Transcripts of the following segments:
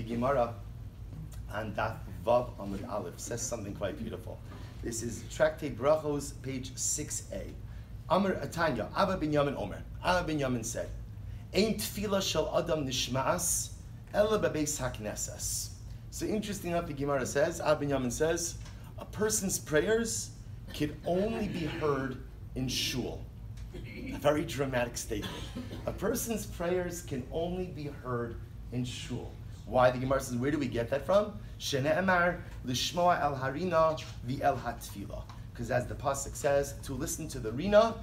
Gemara on Daf Vav Amud Aleph says something quite beautiful. This is Tractate Brachos, page 6a. Amr Atanya, Abba bin Yamin Omer. Abba bin Yamin said, Ein tefillah shel adam nishma'as, ela bebeis haknesses. So interesting enough, the Gemara says, Abba bin Yamin says, a person's prayers can only be heard in shul. A very dramatic statement. A person's prayers can only be heard in shul. Why? The Gemara says, where do we get that from? Shene'emar lishmoa el harina el hatfila. Because as the pasuk says, to listen to the rina,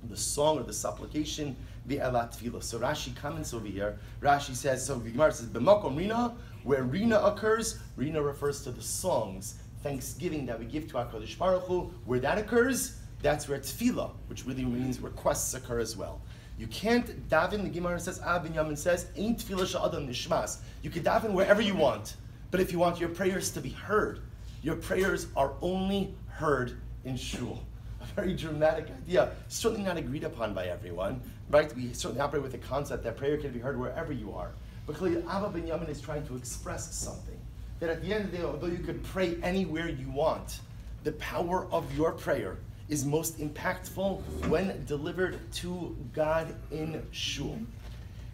the song or the supplication, el hatfila. So Rashi comments over here. Rashi says, so the Gemara says, b'makom rina, where rina occurs, rina refers to the songs, thanksgiving that we give to HaKadosh Baruch Hu. Where that occurs, that's where tefillah, which really means requests, occur as well. You can't daven, the Gemara says, Abba bin Yamin says, ain't tefillah sha'adam nishmas. You can daven wherever you want, but if you want your prayers to be heard, your prayers are only heard in shul. A very dramatic idea, certainly not agreed upon by everyone, right? We certainly operate with the concept that prayer can be heard wherever you are. But clearly, Abba bin Yamin is trying to express something, that at the end of the day, although you could pray anywhere you want, the power of your prayer is most impactful when delivered to God in shul.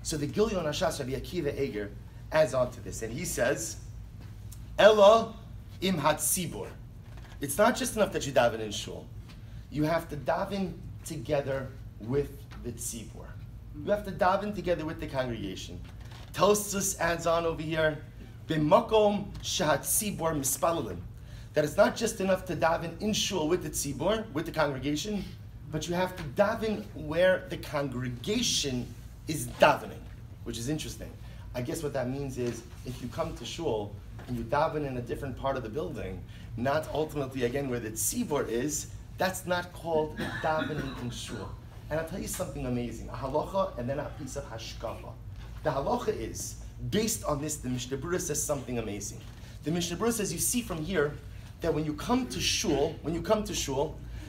So the Gilion Hashas Rabbi Akiva Eger adds on to this, and he says, Ella im Tzibbur. It's not just enough that you daven in shul. You have to daven together with the Tzibbur. You have to daven together with the congregation. Tosfos adds on over here, B'makom shehat Tzibbur mispalalim. That it's not just enough to daven in shul with the tzibur, with the congregation, but you have to daven where the congregation is davening, which is interesting. I guess what that means is, if you come to shul and you daven in a different part of the building, not ultimately again where the tzibur is, that's not called davening in shul. And I'll tell you something amazing, a halacha and then a piece of hashkafa. The halacha is, based on this, the Mishnah Berurah says something amazing. The Mishnah Berurah says, you see from here, that when you come to shul,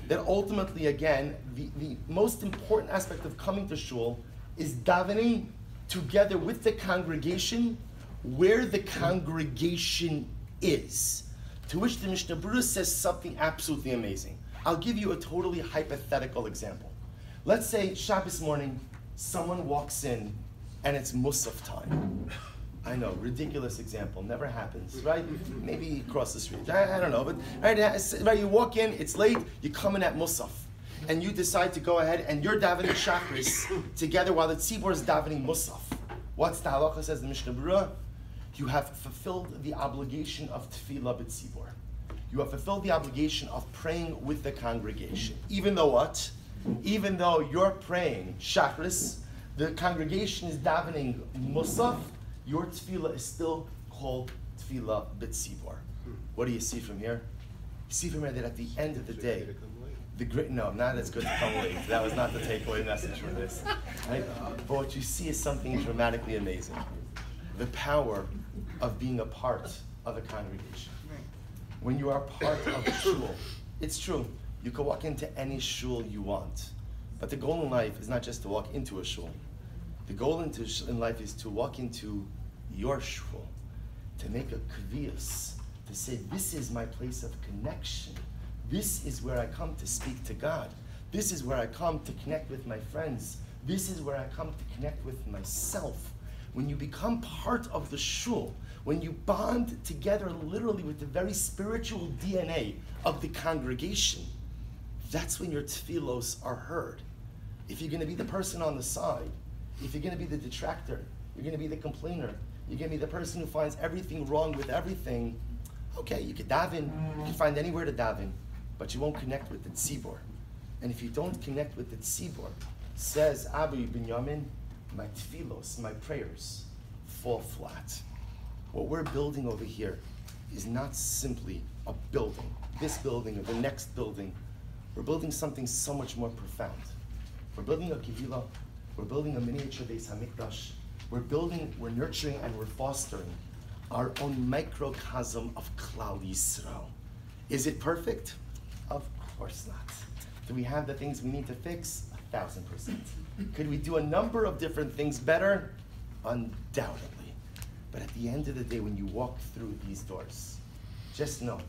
that ultimately, again, the most important aspect of coming to shul is davening together with the congregation where the congregation is. To which the Mishnah Berurah says something absolutely amazing. I'll give you a totally hypothetical example. Let's say Shabbos morning, someone walks in and it's Musaf time. I know, ridiculous example, never happens, right? Maybe across the street, I don't know, but right, you walk in, it's late, you come in at Musaf, and you decide to go ahead and you're davening Shachris together while the Tzibbur is davening Musaf. What's the halacha, says the Mishnah Berurah? You have fulfilled the obligation of Tefillah b'Tzibbur. You have fulfilled the obligation of praying with the congregation. Even though what? Even though you're praying Shachris, the congregation is davening Musaf, your tefillah is still called tefillah b'tzibur. What do you see from here? You see from here that at the end of the day, not as good to come late. That was not the takeaway message from this. Right? But what you see is something dramatically amazing. The power of being a part of a congregation. When you are part of a shul, it's true, you can walk into any shul you want. But the goal in life is not just to walk into a shul. The goal in life is to walk into your shul, to make a kviyas, to say, this is my place of connection. This is where I come to speak to God. This is where I come to connect with my friends. This is where I come to connect with myself. When you become part of the shul, when you bond together literally with the very spiritual DNA of the congregation, that's when your tefillos are heard. If you're going to be the person on the side, if you're going to be the detractor, you're going to be the complainer, you're going to be the person who finds everything wrong with everything, okay, you could daven, you can find anywhere to daven, but you won't connect with the tzibur. And if you don't connect with the tzibur, says Abba bin Yamin, my tefillos, my prayers, fall flat. What we're building over here is not simply a building, this building or the next building. We're building something so much more profound. We're building a kivila. We're building a miniature Beis Hamikdash. We're nurturing and we're fostering our own microcosm of Klal Yisrael. Is it perfect? Of course not. Do we have the things we need to fix? 1,000%. Could we do a number of different things better? Undoubtedly. But at the end of the day, when you walk through these doors, just know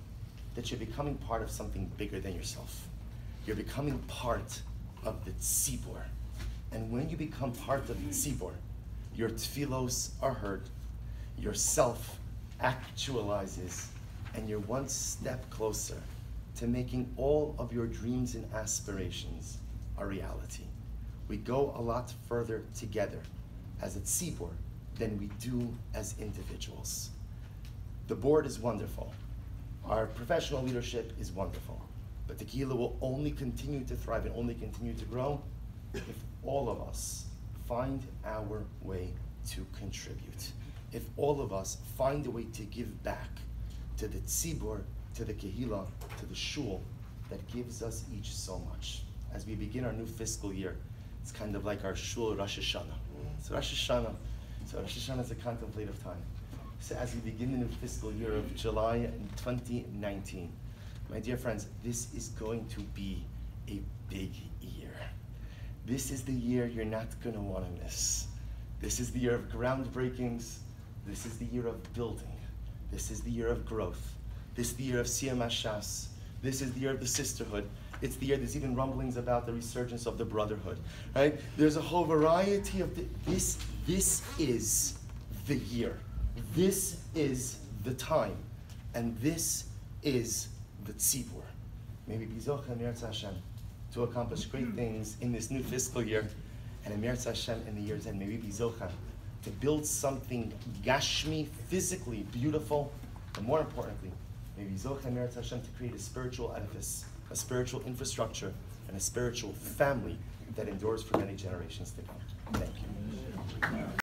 that you're becoming part of something bigger than yourself. You're becoming part of the Tzibbur. And when you become part of the Tzibbur, your tefillos are heard, your self actualizes, and you're one step closer to making all of your dreams and aspirations a reality. We go a lot further together as a Tzibbur than we do as individuals. The board is wonderful. Our professional leadership is wonderful. But the Kehillah will only continue to thrive and only continue to grow if all of us find our way to contribute. If all of us find a way to give back to the Tzibbur, to the Kehillah, to the shul that gives us each so much. As we begin our new fiscal year, it's kind of like our shul Rosh Hashanah. So Rosh Hashanah is a contemplative time. So as we begin the new fiscal year of July 2019, my dear friends, this is going to be a big year. This is the year you're not going to want to miss. This is the year of groundbreakings. This is the year of building. This is the year of growth. This is the year of Siyam HaShas. This is the year of the sisterhood. It's the year there's even rumblings about the resurgence of the brotherhood, right? There's a whole variety of this is the year. This is the time. And this is the Tzibbur. Maybe Bizocha Eretz Hashem to accomplish great things in this new fiscal year, and in Eretz Hashem in the years ahead. Maybe Bizocha to build something gashmi, physically beautiful, and more importantly, maybe Bizocha Eretz Hashem to create a spiritual edifice, a spiritual infrastructure, and a spiritual family that endures for many generations to come. Thank you.